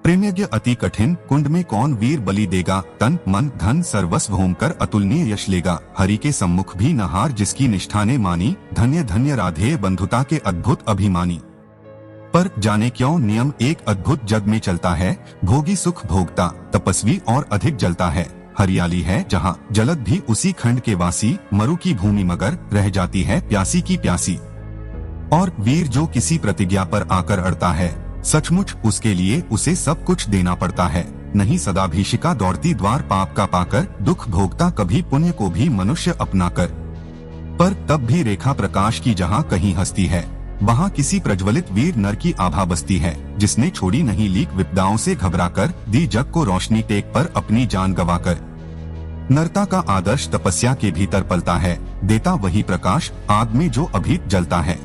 प्रेमयज्ञ अति कठिन, कुंड में कौन वीर बलि देगा। तन मन धन सर्वस्व होमकर अतुलनीय यश लेगा। हरि के सम्मुख भी न हार जिसकी निष्ठा ने मानी। धन्य धन्य राधेय बंधुता के अद्भुत अभिमानी। पर जाने क्यों नियम एक अद्भुत जग में चलता है। भोगी सुख भोगता तपस्वी और अधिक जलता है। हरियाली है जहाँ जलद भी उसी खंड के वासी। मरु की भूमि मगर रह जाती है प्यासी की प्यासी। और वीर जो किसी प्रतिज्ञा पर आकर अड़ता है, सचमुच उसके लिए उसे सब कुछ देना पड़ता है। नहीं सदाभिषिका दौड़ती द्वार पाप का पाकर। दुख भोगता कभी पुण्य को भी मनुष्य अपना कर। पर तब भी रेखा प्रकाश की जहाँ कहीं हस्ती है, वहाँ किसी प्रज्वलित वीर नर की आभा बसती है। जिसने छोड़ी नहीं लीक विपदाओं से घबराकर। दी जग को रोशनी टेक पर अपनी जान गवाकर। नरता का आदर्श तपस्या के भीतर पलता है। देता वही प्रकाश आग में जो अभीत जलता है।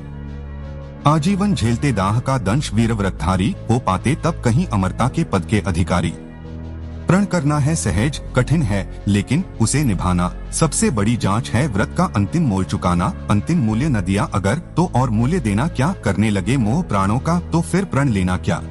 आजीवन झेलते दाह का दंश वीरव्रतधारी। हो पाते तब कहीं अमरता के पद के अधिकारी। प्रण करना है सहज कठिन है, लेकिन उसे निभाना सबसे बड़ी जांच है। व्रत का अंतिम मोल चुकाना। अंतिम मूल्य न दिया अगर तो और मूल्य देना क्या। करने लगे मोह प्राणों का तो फिर प्रण लेना क्या।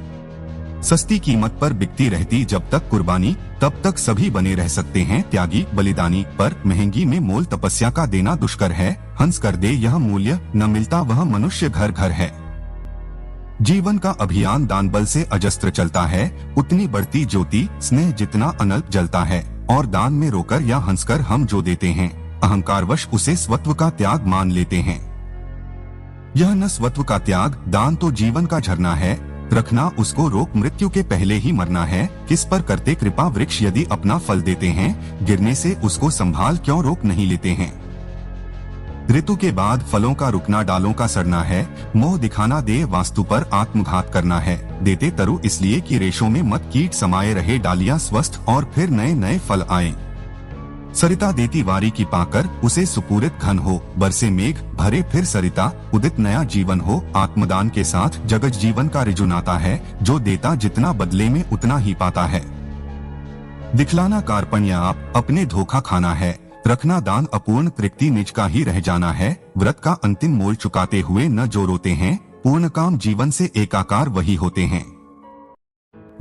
सस्ती कीमत पर बिकती रहती जब तक कुर्बानी, तब तक सभी बने रह सकते हैं त्यागी बलिदानी। पर महंगी में मोल तपस्या का देना दुष्कर है। हंस कर दे यह मूल्य न मिलता वह मनुष्य घर घर है। जीवन का अभियान दान बल से अजस्त्र चलता है। उतनी बढ़ती ज्योति स्नेह जितना अनल्प जलता है। और दान में रोकर या हंसकर हम जो देते हैं, अहंकारवश उसे स्वत्व का त्याग मान लेते हैं। यह न स्वत्व का त्याग दान तो जीवन का झरना है। रखना उसको रोक मृत्यु के पहले ही मरना है। किस पर करते कृपा वृक्ष यदि अपना फल देते हैं। गिरने से उसको संभाल क्यों रोक नहीं लेते हैं। ऋतु के बाद फलों का रुकना डालों का सड़ना है। मोह दिखाना दे वास्तु पर आत्मघात करना है। देते तरु इसलिए कि रेशों में मत कीट समाये रहे। डालियां स्वस्थ और फिर नए नए फल आए। सरिता देती वारी की पाकर उसे सुपूरित घन हो। बरसे मेघ भरे फिर सरिता उदित नया जीवन हो। आत्मदान के साथ जगत जीवन का ऋजु नाता है। जो देता जितना बदले में उतना ही पाता है। दिखलाना कार्पण्य आप अपने धोखा खाना है। रखना दान अपूर्ण तृप्ति निज का ही रह जाना है। व्रत का अंतिम मोल चुकाते हुए न जो रोते हैं। पूर्ण काम जीवन से एकाकार वही होते हैं।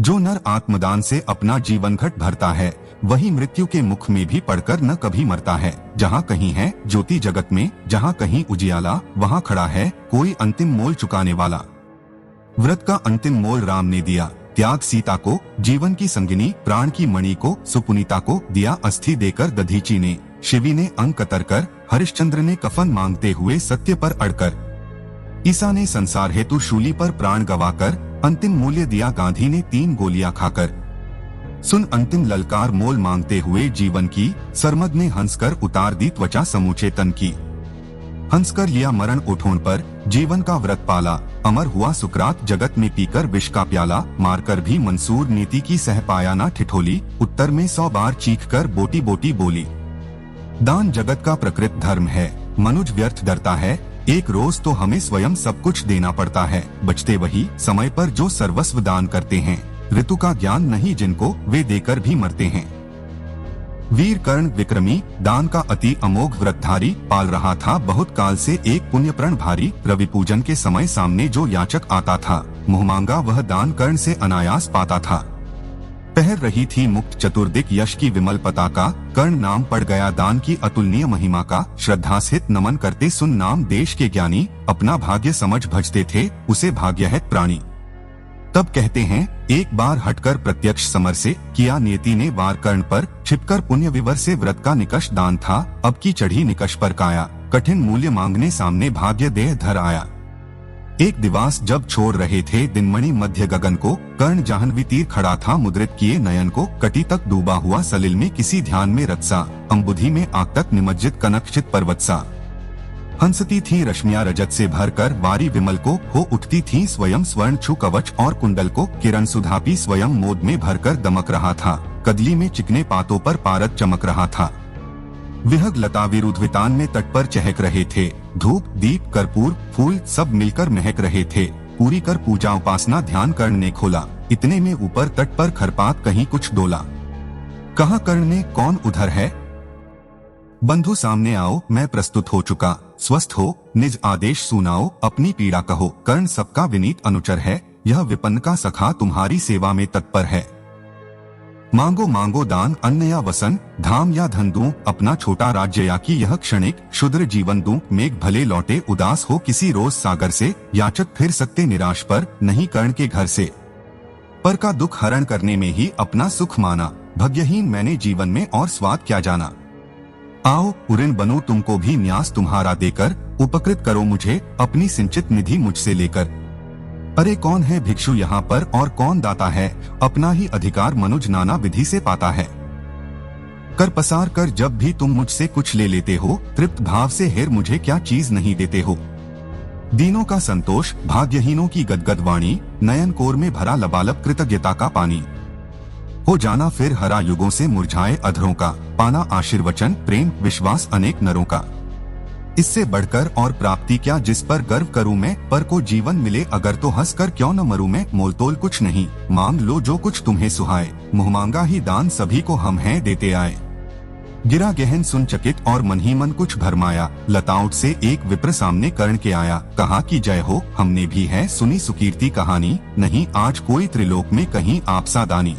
जो नर आत्मदान से अपना जीवन घट भरता है, वही मृत्यु के मुख में भी पड़कर न कभी मरता है। जहाँ कहीं है ज्योति जगत में, जहाँ कहीं उजियाला, वहाँ खड़ा है कोई अंतिम मोल चुकाने वाला। व्रत का अंतिम मोल राम ने दिया। त्याग सीता को, जीवन की संगिनी प्राण की मणि को। सुपुनीता को दिया अस्थि देकर दधीची ने। शिवी ने अंग कतर कर। हरिश्चंद्र ने कफन मांगते हुए सत्य पर अड़कर। ईसा ने संसार हेतु शूली पर प्राण गवाकर। अंतिम मूल्य दिया गांधी ने 3 गोलियां खाकर। सुन अंतिम ललकार मोल मांगते हुए जीवन की। सरमद ने हंसकर उतार दी त्वचा समूचे तन की। हंसकर लिया मरण उठोन पर, जीवन का व्रत पाला। अमर हुआ सुकरात जगत में पीकर विष का प्याला। मारकर भी मंसूर नीति की सह पाया ना ठिठोली। उत्तर में 100 बार चीख कर बोटी बोटी बोली। दान जगत का प्रकृत धर्म है, मनुज व्यर्थ डरता है। एक रोज तो हमें स्वयं सब कुछ देना पड़ता है। बचते वही समय पर जो सर्वस्व दान करते हैं। ऋतु का ज्ञान नहीं जिनको, वे देकर भी मरते हैं। वीर कर्ण विक्रमी दान का अति अमोघ व्रतधारी। पाल रहा था बहुत काल से एक पुण्यप्रण भारी। रवि पूजन के समय सामने जो याचक आता था, मुहमांगा वह दान कर्ण से अनायास पाता था। पहर रही थी मुक्त चतुर्दिक यश की विमल पताका। कर्ण नाम पड़ गया दान की अतुलनीय महिमा का। श्रद्धा सहित नमन करते सुन नाम देश के ज्ञानी। अपना भाग्य समझ भजते थे उसे भाग्य है प्राणी। तब कहते हैं एक बार हटकर प्रत्यक्ष समर से। किया नियति ने वार कर्ण पर। छिपकर पुण्य विवर से व्रत का निकष दान था। अब की चढ़ी निकष पर काया। कठिन मूल्य मांगने सामने भाग्य देह धर आया। एक दिवास जब छोड़ रहे थे दिनमणि मध्य गगन को। कर्ण जाह्नवी तीर खड़ा था मुद्रित किए नयन को। कटी तक डूबा हुआ सलिल में किसी ध्यान में रत्सा। अम्बुधि में आग तक निमज्जित कनकचित पर्वतसा। हंसती थी रश्मियां रजत से भरकर। वारी विमल को हो उठती थी स्वयं स्वर्ण छु कवच और कुंडल को। किरण सुधापी स्वयं मोद में भरकर दमक रहा था। कदली में चिकने पातों पर पारद चमक रहा था। विहग लता विरुद्वितान में तट पर चहक रहे थे। धूप दीप कर्पूर फूल सब मिलकर महक रहे थे। पूरी कर पूजा उपासना ध्यान कर्ण ने खोला। इतने में ऊपर तट पर खरपात कहीं कुछ डोला। कहा कर्ण ने कौन उधर है। बंधु सामने आओ मैं प्रस्तुत हो चुका। स्वस्थ हो निज आदेश सुनाओ अपनी पीड़ा कहो। कर्ण सबका विनीत अनुचर है। यह विपन्न का सखा तुम्हारी सेवा में तत्पर है। मांगो मांगो दान, अन्न या वसन, धाम या धन दूं, अपना छोटा राज्य या कि यह क्षणिक क्षुद्र जीवन दूं। मेघ भले लौटे उदास हो किसी रोज सागर से, याचक फिर सकते निराश पर नहीं कर्ण के घर से। पर का दुख हरण करने में ही अपना सुख माना, भाग्यहीन मैंने जीवन में और स्वाद क्या जाना। आओ उऋण बनूं तुमको भी न्यास तुम्हारा देकर, उपकृत करो मुझे अपनी सिंचित निधि मुझसे लेकर। अरे कौन है भिक्षु यहाँ पर और कौन दाता है, अपना ही अधिकार मनुज नाना विधि से पाता है। कर पसार कर जब भी तुम मुझसे कुछ ले लेते हो, तृप्त भाव से हेर मुझे क्या चीज नहीं देते हो। दीनों का संतोष, भाग्यहीनों की गदगद वाणी, नयन कोर में भरा लबालब कृतज्ञता का पानी। हो जाना फिर हरा युगों से मुरझाए अधरों का, पाना आशीर्वचन प्रेम विश्वास अनेक नरों का। इससे बढ़कर और प्राप्ति क्या जिस पर गर्व करूं मैं, पर को जीवन मिले अगर तो हंस कर क्यों न मरूं मैं। मोलतोल कुछ नहीं, मांग लो जो कुछ तुम्हें सुहाए, मुँह मांगा ही दान सभी को हम हैं देते आए। गिरा गहन सुन चकित और मन ही मन कुछ भरमाया, लताउट से एक विप्र सामने कर्ण के आया। कहा कि जय हो, हमने भी है सुनी सुकीर्ति कहानी, नहीं आज कोई त्रिलोक में कहीं आपसा दानी।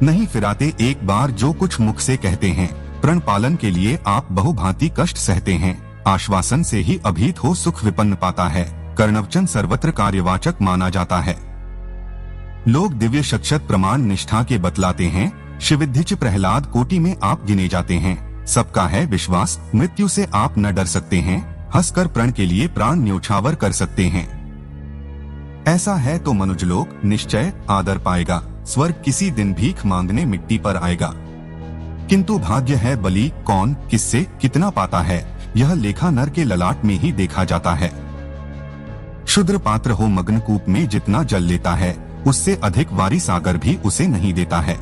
नहीं फिराते एक बार जो कुछ मुख से कहते हैं, प्रण पालन के लिए आप बहुभांति कष्ट सहते हैं। आश्वासन से ही अभीत हो सुख विपन्न पाता है, कर्णवचन सर्वत्र कार्यवाचक माना जाता है। लोग दिव्य शक्षत प्रमाण निष्ठा के बतलाते हैं, शिविद्धिच प्रहलाद कोटि में आप गिने जाते हैं। सबका है विश्वास, मृत्यु से आप न डर सकते हैं, हंसकर प्रण के लिए प्राण न्योछावर कर सकते हैं। ऐसा है तो मनुजलोक निश्चय आदर पाएगा, स्वर्ग किसी दिन भीख मांगने मिट्टी पर आएगा। किंतु भाग्य है बली, कौन किससे कितना पाता है, यह लेखा नर के ललाट में ही देखा जाता है। क्षुद्र पात्र हो मग्न कूप में जितना जल लेता है, उससे अधिक वारी सागर भी उसे नहीं देता है।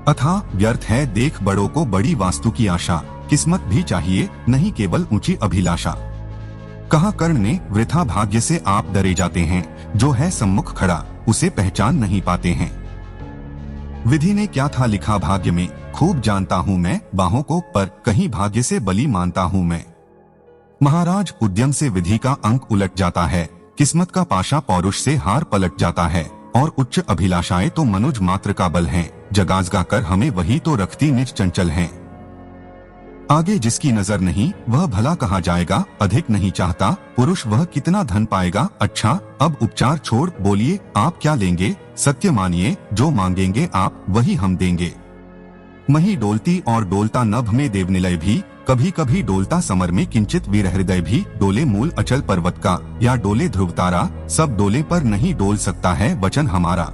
अथाह व्यर्थ है देख बड़ों को बड़ी वास्तु की आशा, किस्मत भी चाहिए नहीं केवल ऊंची अभिलाषा। कहा कर्ण ने वृथा भाग्य से आप डरे जाते हैं, जो है सम्मुख खड़ा उसे पहचान नहीं पाते हैं। विधि ने क्या था लिखा भाग्य में, खूब जानता हूँ मैं बाहों को, पर कहीं भाग्य से बली मानता हूँ मैं। महाराज उद्यम से विधि का अंक उलट जाता है, किस्मत का पाशा पौरुष से हार पलट जाता है। और उच्च अभिलाषाएं तो मनुज मात्र का बल हैं, जगाजगा कर हमें वही तो रखती निज चंचल हैं। आगे जिसकी नजर नहीं वह भला कहा जाएगा, अधिक नहीं चाहता पुरुष वह कितना धन पाएगा। अच्छा अब उपचार छोड़ बोलिए आप क्या लेंगे, सत्य मानिए जो मांगेंगे आप वही हम देंगे। मही डोलती और डोलता नभ में देवनिलय भी, कभी कभी डोलता समर में किंचित वीर हृदय भी। डोले मूल अचल पर्वत का या डोले ध्रुव तारा, सब डोले पर नहीं डोल सकता है वचन हमारा।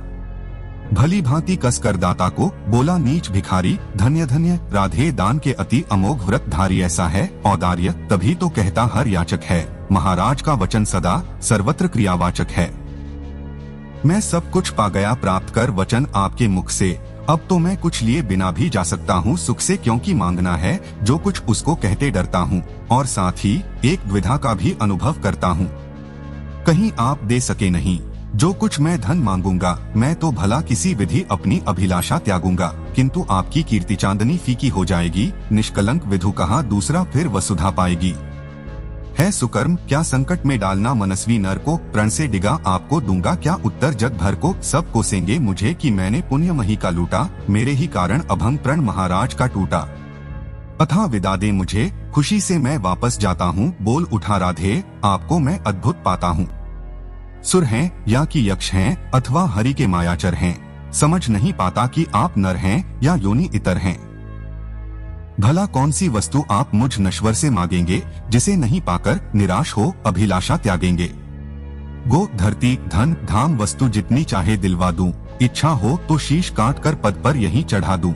भली भांति कस कर दाता को बोला नीच भिखारी, धन्य धन्य राधे दान के अति अमोघ व्रत धारी। ऐसा है औदार्य तभी तो कहता हर याचक है, महाराज का वचन सदा सर्वत्र क्रियावाचक है। मैं सब कुछ पा गया प्राप्त कर वचन आपके मुख से, अब तो मैं कुछ लिए बिना भी जा सकता हूँ सुख से, क्योंकि मांगना है जो कुछ उसको कहते डरता हूँ, और साथ ही एक द्विधा का भी अनुभव करता हूँ। कहीं आप दे सके नहीं जो कुछ मैं धन मांगूंगा, मैं तो भला किसी विधि अपनी अभिलाषा त्यागूंगा, किंतु आपकी कीर्ति चांदनी फीकी हो जाएगी। निष्कलंक विधु कहा दूसरा फिर वसुधा पाएगी। है सुकर्म क्या संकट में डालना मनस्वी नर को, प्रण से डिगा आपको दूंगा क्या उत्तर जग भर को। सब कोसेंगे मुझे कि मैंने पुण्य मही का लूटा, मेरे ही कारण अभंग प्रण महाराज का टूटा। अथा विदा दे मुझे खुशी से मैं वापस जाता हूँ, बोल उठा राधे आपको मैं अद्भुत पाता हूँ। सुर हैं या कि यक्ष हैं अथवा हरि के मायाचर हैं, समझ नहीं पाता कि आप नर हैं या योनि इतर हैं। भला कौन सी वस्तु आप मुझ नश्वर से मांगेंगे, जिसे नहीं पाकर निराश हो अभिलाषा त्यागेंगे। गो धरती धन धाम वस्तु जितनी चाहे दिलवा दूं, इच्छा हो तो शीश काट कर पद पर यहीं चढ़ा दूं।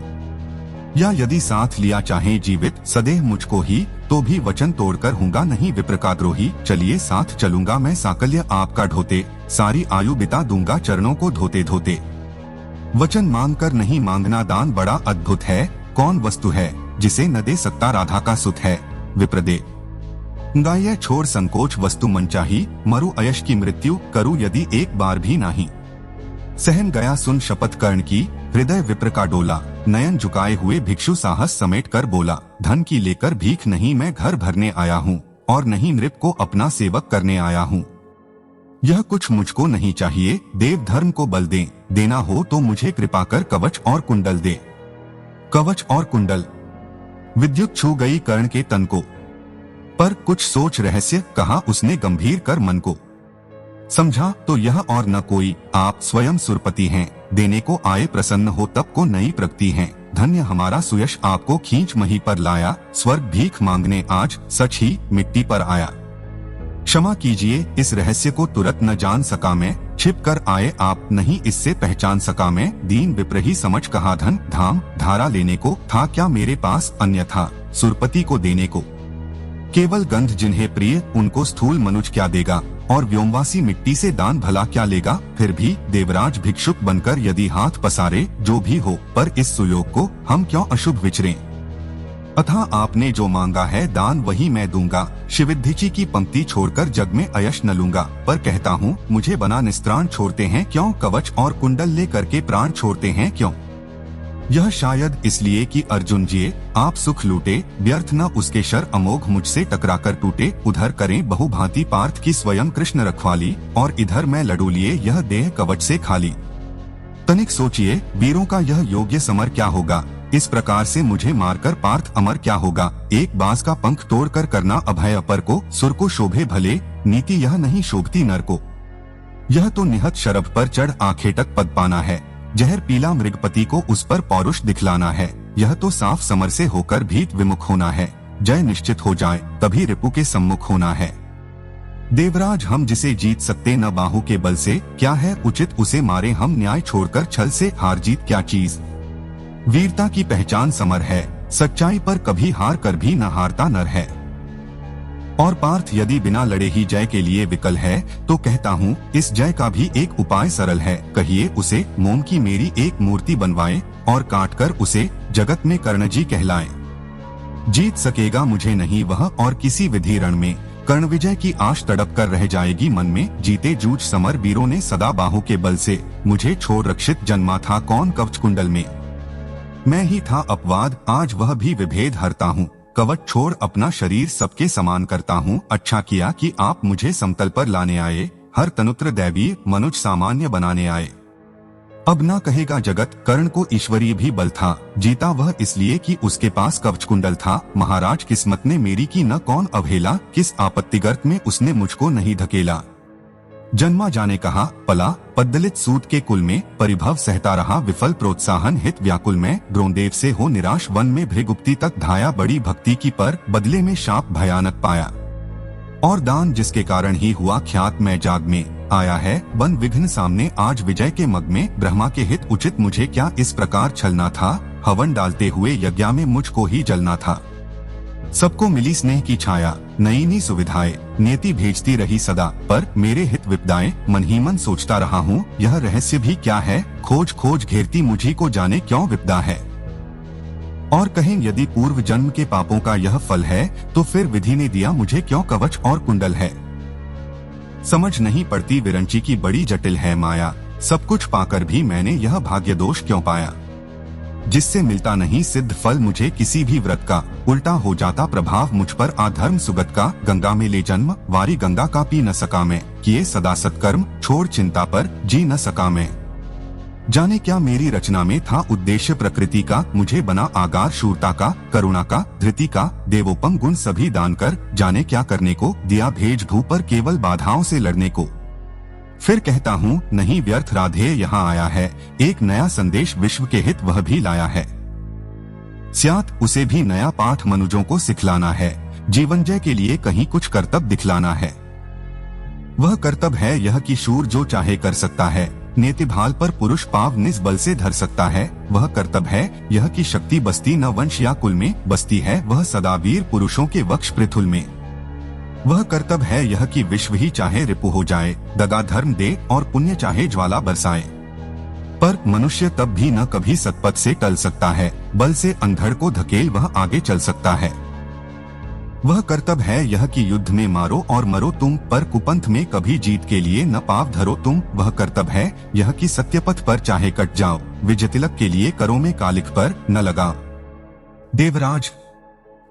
या यदि साथ लिया चाहे जीवित सदैव मुझको ही, तो भी वचन तोड़कर हूँगा नहीं विप्र का द्रोही। चलिए साथ चलूंगा मैं साकल्य आपका ढोते, सारी आयु बिता दूंगा चरणों को धोते धोते। वचन मांग कर नहीं मांगना दान बड़ा अद्भुत है, कौन वस्तु है जिसे न दे सकता राधा का सुत है। विप्रदे गाय छोड़ संकोच वस्तु मन चाही, मरु अयश की मृत्यु करूँ यदि एक बार भी नहीं। सहन गया सुन शपथ कर्ण की, हृदय विप्र का डोला, नयन झुकाए हुए भिक्षु साहस समेट कर बोला। धन की लेकर भीख नहीं मैं घर भरने आया हूँ, और नहीं नृप को अपना सेवक करने आया हूँ। यह कुछ मुझको नहीं चाहिए, देव धर्म को बल दे, देना हो तो मुझे कृपा कर कवच और कुंडल दे। कवच और कुंडल। विद्युत छू गई कर्ण के तन को, पर कुछ सोच रहस्य कहा उसने गंभीर कर मन को। समझा तो यह और न कोई, आप स्वयं सुरपति हैं, देने को आए प्रसन्न हो तब को नई प्रगति हैं। धन्य हमारा सुयश आपको खींच मही पर लाया, स्वर्ग भीख मांगने आज सच ही मिट्टी पर आया। क्षमा कीजिए इस रहस्य को तुरंत न जान सका मैं, छिप कर आए आप नहीं इससे पहचान सका मैं। दीन विप्र ही समझ कहा धन धाम धारा लेने को, था क्या मेरे पास अन्यथा सुरपति को देने को। केवल गंध जिन्हें प्रिय उनको स्थूल मनुज क्या देगा, और व्योमवासी मिट्टी से दान भला क्या लेगा। फिर भी देवराज भिक्षुक बनकर यदि हाथ पसारे जो भी हो, पर इस सुयोग को हम क्यों अशुभ विचरें। अतः आपने जो मांगा है दान वही मैं दूंगा, शिविद्धिची की पंक्ति छोड़कर जग में अयश न लूंगा। पर कहता हूँ मुझे बना निस्त्राण छोड़ते हैं क्यों, कवच और कुंडल ले करके प्राण छोड़ते हैं क्यों। यह शायद इसलिए कि अर्जुन जी आप सुख लूटे, व्यर्थ न उसके शर अमोघ मुझसे टकराकर टूटे। उधर करें बहुभांति पार्थ की स्वयं कृष्ण रखवाली, और इधर मैं लड़ू लिए यह देह कवच से खाली। तनिक सोचिए वीरों का यह योग्य समर क्या होगा, इस प्रकार से मुझे मारकर पार्थ अमर क्या होगा। एक बांस का पंख तोड़कर करना अभय अपर को, सुर को शोभे भले नीति यह नहीं शोभती नर को। यह तो निहत शरभ पर चढ़ आखेटक पद पाना है, जहर पीला मृगपति को उस पर पौरुष दिखलाना है। यह तो साफ समर से होकर भीत विमुख होना है, जय निश्चित हो जाए तभी रिपु के सम्मुख होना है। देवराज हम जिसे जीत सकते न बाहु के बल से, क्या है उचित उसे मारे हम न्याय छोड़कर छल से। हार जीत क्या चीज, वीरता की पहचान समर है, सच्चाई पर कभी हार कर भी न हारता नर है। और पार्थ यदि बिना लड़े ही जय के लिए विकल है, तो कहता हूँ इस जय का भी एक उपाय सरल है। कहिए उसे मोम की मेरी एक मूर्ति बनवाए, और काटकर उसे जगत में कर्ण जी कहलाए। जीत सकेगा मुझे नहीं वह और किसी विधि रण में, कर्ण विजय की आश तड़प कर रह जाएगी मन में। जीते जूझ समर वीरों ने सदा बाहु के बल से, मुझे छोड़ रक्षित जन्मा था कौन कवच कुंडल में। मैं ही था अपवाद आज वह भी विभेद हरता हूँ, कवच छोड़ अपना शरीर सबके समान करता हूँ। अच्छा किया कि आप मुझे समतल पर लाने आए, हर तनुत्र दैवीय मनुज सामान्य बनाने आए। अब ना कहेगा जगत कर्ण को ईश्वरीय भी बल था, जीता वह इसलिए कि उसके पास कवच कुंडल था। महाराज किस्मत ने मेरी की न कौन अवहेला, किस आपत्तिगर्त में उसने मुझको नहीं धकेला। जन्मा जाने कहा पला पद्दलित सूत के कुल में, परिभव सहता रहा विफल प्रोत्साहन हित व्याकुल में। द्रोणदेव से हो निराश वन में भृगुप्ती तक धाया, बड़ी भक्ति की पर बदले में शाप भयानक पाया। और दान जिसके कारण ही हुआ ख्यात मैं जाग में आया है, बन विघ्न सामने आज विजय के मग में। ब्रह्मा के हित उचित मुझे क्या इस प्रकार छलना था, हवन डालते हुए यज्ञ में मुझको ही जलना था। सबको मिली स्नेह की छाया, नई नई सुविधाएं नियति भेजती रही सदा, पर मेरे हित विपदाएं मन ही मन सोचता रहा हूँ। यह रहस्य भी क्या है, खोज खोज घेरती मुझी को जाने क्यों विपदा है। और कहें यदि पूर्व जन्म के पापों का यह फल है, तो फिर विधि ने दिया मुझे क्यों कवच और कुंडल है। समझ नहीं पड़ती विरंची की बड़ी जटिल है माया, सब कुछ पाकर भी मैंने यह भाग्य दोष क्यों पाया। जिससे मिलता नहीं सिद्ध फल मुझे किसी भी व्रत का, उल्टा हो जाता प्रभाव मुझ पर आधर्म सुगत का। गंगा में ले जन्म वारी गंगा का पी न सका मैं, किए सदा सत्कर्म छोड़ चिंता पर जी न सका मैं। जाने क्या मेरी रचना में था उद्देश्य प्रकृति का, मुझे बना आगार शूरता का, करुणा का, धृति का, देवोपम गुण सभी दान कर। जाने क्या करने को दिया भेज भू पर केवल बाधाओं से लड़ने को। फिर कहता हूँ नहीं व्यर्थ राधेय यहाँ आया है, एक नया संदेश विश्व के हित वह भी लाया है। स्यात उसे भी नया पाठ मनुजों को सिखलाना है, जीवन जय के लिए कहीं कुछ कर्तव्य दिखलाना है। वह कर्तव्य है यह कि शूर जो चाहे कर सकता है, नेतिभाल पर पुरुष पाव निज बल से धर सकता है। वह कर्तव्य है यह कि शक्ति बसती न वंश या कुल में, बसती है वह सदा वीर पुरुषों के वक्ष पृथुल में। वह कर्तव्य है यह कि विश्व ही चाहे रिपु हो जाए, दगा धर्म दे और पुण्य चाहे ज्वाला बरसाए। पर मनुष्य तब भी न कभी सत्पथ से टल सकता है, बल से अंधड़ को धकेल वह आगे चल सकता है। वह कर्तव्य है यह कि युद्ध में मारो और मरो तुम, पर कुपंथ में कभी जीत के लिए न पाव धरो तुम। वह कर्तव्य है यह कि सत्यपथ पर चाहे कट जाओ, विजय तिलक के लिए करो में कालिख पर न लगाओ। देवराज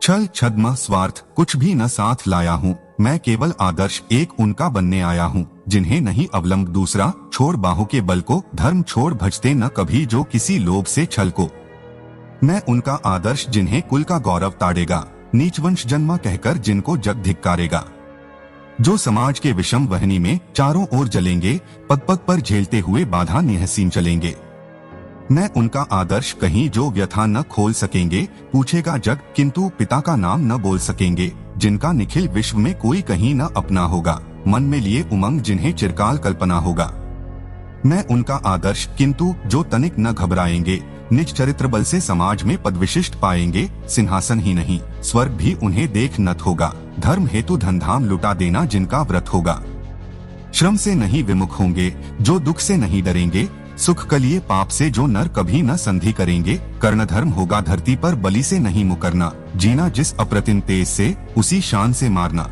छल छद्म स्वार्थ कुछ भी न साथ लाया हूँ, मैं केवल आदर्श एक उनका बनने आया हूँ। जिन्हें नहीं अवलंब दूसरा, छोड़ बाहों के बल को, धर्म छोड़ भजते न कभी जो किसी लोभ से छल को। मैं उनका आदर्श जिन्हें कुल का गौरव ताड़ेगा, नीच वंश जन्मा कहकर जिनको जग धिक्कारेगा। जो समाज के विषम वहनी में चारों ओर जलेंगे, पग पग पर झेलते हुए बाधा निहसीन चलेंगे। मैं उनका आदर्श कहीं जो व्यथा न खोल सकेंगे, पूछेगा जग किंतु पिता का नाम न बोल सकेंगे। जिनका निखिल विश्व में कोई कहीं न अपना होगा, मन में लिए उमंग जिन्हें चिरकाल कल्पना होगा। मैं उनका आदर्श किंतु जो तनिक न घबराएंगे, निज चरित्र बल से समाज में पद विशिष्ट पाएंगे। सिंहासन ही नहीं स्वर्ग भी उन्हें देख नत होगा, धर्म हेतु धनधाम लुटा देना जिनका व्रत होगा। श्रम से नहीं विमुख होंगे जो दुख से नहीं डरेंगे, सुख कलिए पाप से जो नर कभी न संधि करेंगे। कर्ण धर्म होगा धरती पर बलि से नहीं मुकरना, जीना जिस अप्रतिम तेज से उसी शान से मारना।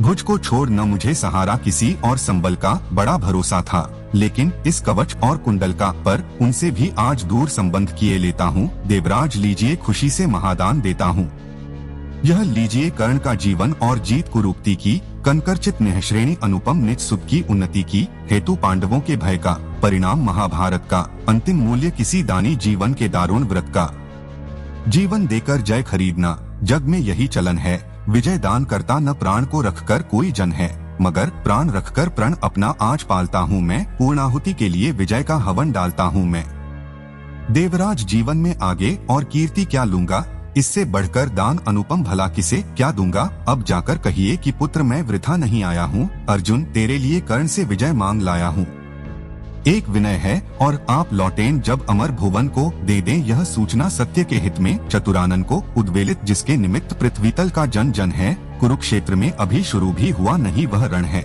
भुज को छोड़ न मुझे सहारा किसी और संबल का, बड़ा भरोसा था लेकिन इस कवच और कुंडल का, पर उनसे भी आज दूर संबंध किए लेता हूँ। देवराज लीजिए खुशी से महादान देता हूँ, यह लीजिए कर्ण का जीवन और जीत कुरूपति की। कंकरचित निःश्रेणी अनुपम निज सुख की उन्नति की, हेतु पांडवों के भय का, परिणाम महाभारत का, अंतिम मूल्य किसी दानी जीवन के दारुण व्रत का। जीवन देकर जय खरीदना जग में यही चलन है, विजय दान करता न प्राण को रखकर कोई जन है। मगर प्राण रखकर प्रण अपना आज पालता हूँ मैं, पूर्णाहुति के लिए विजय का हवन डालता हूँ मैं। देवराज जीवन में आगे और कीर्ति क्या लूंगा, इससे बढ़कर दान अनुपम भला किसे क्या दूंगा। अब जाकर कहिए कि पुत्र मैं वृथा नहीं आया हूँ, अर्जुन तेरे लिए कर्ण से विजय मांग लाया हूँ। एक विनय है और आप लौटें जब अमर भुवन को, दे दें यह सूचना सत्य के हित में। चतुरानन को उद्वेलित जिसके निमित्त पृथ्वीतल का जन जन है, कुरुक्षेत्र में अभी शुरू भी हुआ नहीं वह रण है।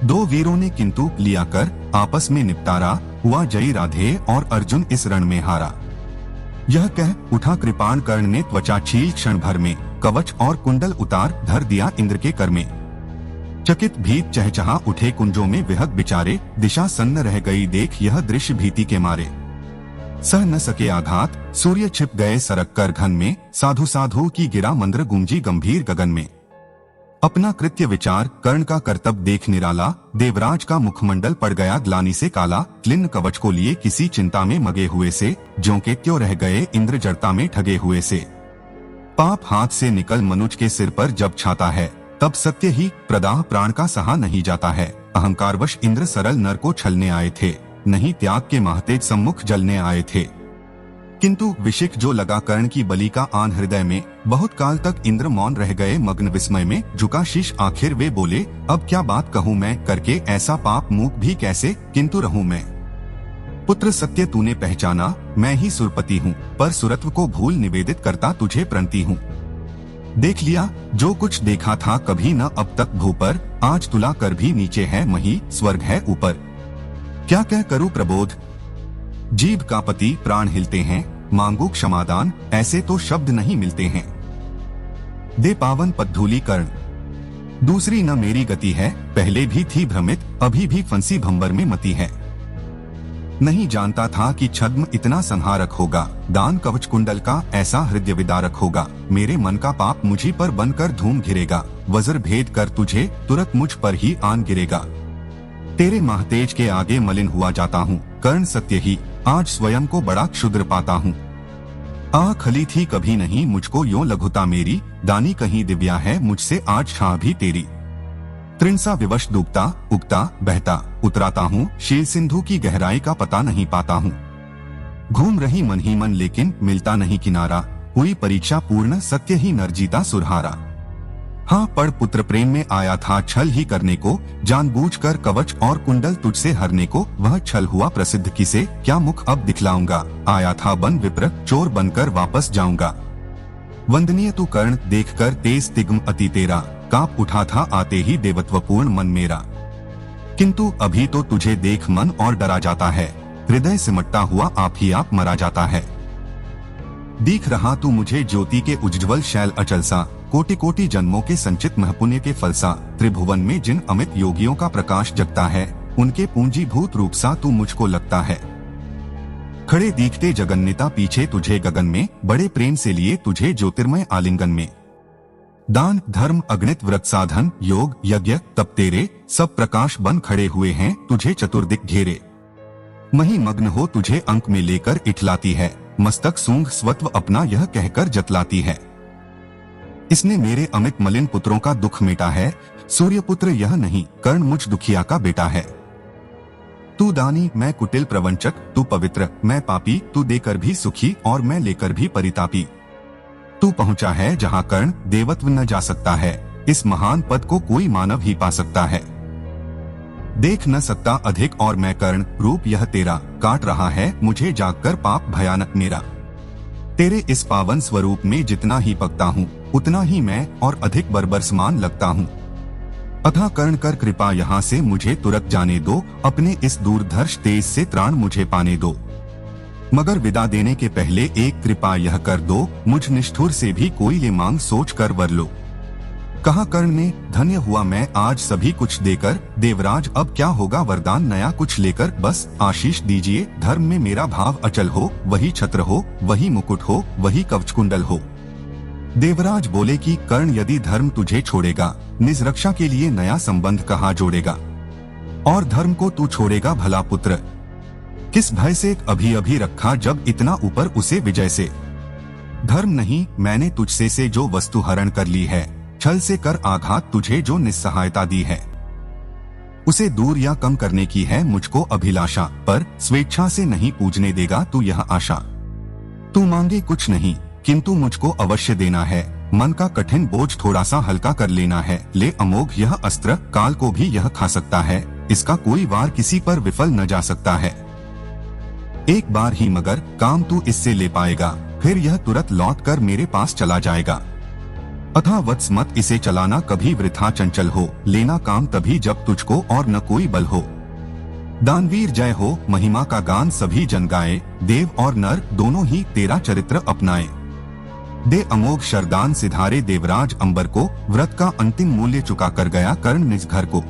दो वीरों ने किंतु लिया कर आपस में निपटारा, हुआ जयी राधेय और अर्जुन इस रण में हारा। यह कह उठा कृपाण कर्ण ने त्वचा छील क्षण भर में, कवच और कुंडल उतार धर दिया इंद्र के कर में। चकित भीत चहचहा उठे कुंजों में विहग बिचारे, दिशा सन्न रह गई देख यह दृश्य भीति के मारे। सह न सके आघात सूर्य छिप गए सरक कर घन में, साधु साधु की गिरा मंद्र गूंजी गंभीर गगन में। अपना कृत्य विचार कर्ण का कर्तव्य देख निराला, देवराज का मुखमंडल पड़ गया ग्लानि से काला। क्लिन्न कवच को लिए किसी चिंता में मगे हुए से, ज्यों के त्यों रह गए इंद्र जड़ता में ठगे हुए से। पाप हाथ से निकल मनुज के सिर पर जब छाता है, तब सत्य ही प्रदाह प्राण का सहा नहीं जाता है। अहंकारवश इंद्र सरल नर को छलने आए थे, नहीं त्याग के महातेज सम्मुख जलने आए थे। किंतु विशिख जो लगा कर्ण की बलि का आन हृदय में, बहुत काल तक इंद्र मौन रह गए मग्न विस्मय में। झुका शीश आखिर वे बोले, अब क्या बात कहूँ मैं, करके ऐसा पाप मूक भी कैसे किंतु रहूँ मैं। पुत्र सत्य तूने पहचाना, मैं ही सुरपति हूँ, पर सुरत्व को भूल निवेदित करता तुझे प्रणति हूँ। देख लिया जो कुछ देखा था कभी न अब तक भू पर, आज तुला कर भी नीचे है मही, स्वर्ग है ऊपर। क्या कह करूँ प्रबोध, जीभ का पति प्राण हिलते हैं, मांगू क्षमादान ऐसे तो शब्द नहीं मिलते हैं। दे पावन पद्धूली कर्ण, दूसरी न मेरी गति है, पहले भी थी भ्रमित अभी भी फंसी भंबर में मती है। नहीं जानता था कि छद्म इतना संहारक होगा, दान कवच कुंडल का ऐसा हृदय विदारक होगा। मेरे मन का पाप मुझी पर बनकर धूम घिरेगा, वज्र भेद कर तुझे तुरंत मुझ पर ही आन गिरेगा। तेरे महतेज के आगे मलिन हुआ जाता हूँ, कर्ण सत्य ही आज स्वयं को बड़ा क्षुद्र पाता हूँ। आ खली थी कभी नहीं मुझको यों लघुता मेरी, दानी कहीं दिव्या है मुझसे आज छा भी तेरी। त्रिनसा विवश डूबता उगता बहता उतराता हूँ, शील सिंधु की गहराई का पता नहीं पाता हूँ। घूम रही मन ही मन लेकिन मिलता नहीं किनारा, हुई परीक्षा पूर्ण सत्य ही नर जीता सुरहारा। हाँ पढ़ पुत्र प्रेम में आया था छल ही करने को, जानबूझकर कवच और कुंडल तुझसे हरने को। वह छल हुआ प्रसिद्ध किसे, क्या मुख अब दिखलाऊंगा, आया था बन विप्र चोर बनकर वापस जाऊंगा। वंदनीय तू कर्ण देखकर तेज तिग्म अति तेरा, कांप उठा था आते ही देवत्वपूर्ण मन मेरा। किंतु अभी तो तुझे देख मन और डरा जाता है, हृदय सिमटता हुआ आप ही आप मरा जाता है। दिख रहा तू मुझे ज्योति के उज्ज्वल शैल अचल सा, कोटि कोटि जन्मों के संचित महपुण्य के फलसा। त्रिभुवन में जिन अमित योगियों का प्रकाश जगता है, उनके पूंजीभूत रूप सा तू मुझको लगता है। खड़े दिखते जगन्नेता पीछे तुझे गगन में, बड़े प्रेम से लिए तुझे ज्योतिर्मय आलिंगन में। दान, धर्म, अगणित व्रत, साधन, योग, यज्ञ, तप तेरे सब प्रकाश बन खड़े हुए हैं, तुझे चतुर्दिक घेरे। मही मग्न हो तुझे अंक में लेकर इठलाती है, मस्तक सूंघ स्वत्व अपना यह कहकर जतलाती है। इसने मेरे अमित मलिन पुत्रों का दुख मेटा है, सूर्य पुत्र यह नहीं, कर्ण मुझ दुखिया का बेटा है। तू दानी, मैं कुटिल प्रवंचक, तू पवित्र, मैं पापी, तू देकर भी सुखी और मैं लेकर भी परितापी। तू पहुंचा है जहां कर्ण देवत्व न जा सकता है, इस महान पद को कोई मानव ही पा सकता है। देख न सकता अधिक और मैं कर्ण रूप यह तेरा, काट रहा है मुझे जागकर पाप भयानक मेरा। तेरे इस पावन स्वरूप में जितना ही पकता हूँ, उतना ही मैं और अधिक बर्बर समान लगता हूँ। अतः कर्ण कर कृपा यहाँ से मुझे तुरंत जाने दो, अपने इस दूरधर्ष तेज से त्राण मुझे पाने दो। मगर विदा देने के पहले एक कृपा यह कर दो, मुझ निष्ठुर से भी कोई ये मांग सोच कर वर लो। कहा कर्ण ने, धन्य हुआ मैं आज सभी कुछ देकर, देवराज अब क्या होगा वरदान नया कुछ लेकर, बस आशीष दीजिए, धर्म में मेरा भाव अचल हो, वही छत्र हो, वही मुकुट हो, वही कवच कुंडल हो। देवराज बोले कि कर्ण यदि धर्म तुझे छोड़ेगा, निज रक्षा के लिए नया संबंध कहाँ जोड़ेगा, और धर्म को तू छोड़ेगा भला पुत्र, किस भय से अभी अभी रखा जब इतना ऊपर उसे विजय से। धर्म नहीं मैंने तुझसे से जो वस्तु हरण कर ली है, छल से कर आघात तुझे जो निस्सहायता दी है, उसे दूर या कम करने की है मुझको अभिलाषा, पर स्वेच्छा से नहीं पूजने देगा तू यह आशा। तू मांगे कुछ नहीं किंतु मुझको अवश्य देना है, मन का कठिन बोझ थोड़ा सा हल्का कर लेना है। ले अमोघ यह अस्त्र, काल को भी यह खा सकता है, इसका कोई वार किसी पर विफल न जा सकता है। एक बार ही मगर काम तू इससे ले पाएगा, फिर यह तुरंत लौट कर मेरे पास चला जाएगा। अतः वत्स मत इसे चलाना कभी वृथा चंचल हो, लेना काम तभी जब तुझको और न कोई बल हो। दानवीर जय हो, महिमा का गान सभी जन गाए, देव और नर दोनों ही तेरा चरित्र अपनाए। दे अमोघ शरदान सिधारे देवराज अंबर को, व्रत का अंतिम मूल्य चुका कर गया कर्ण निज घर को।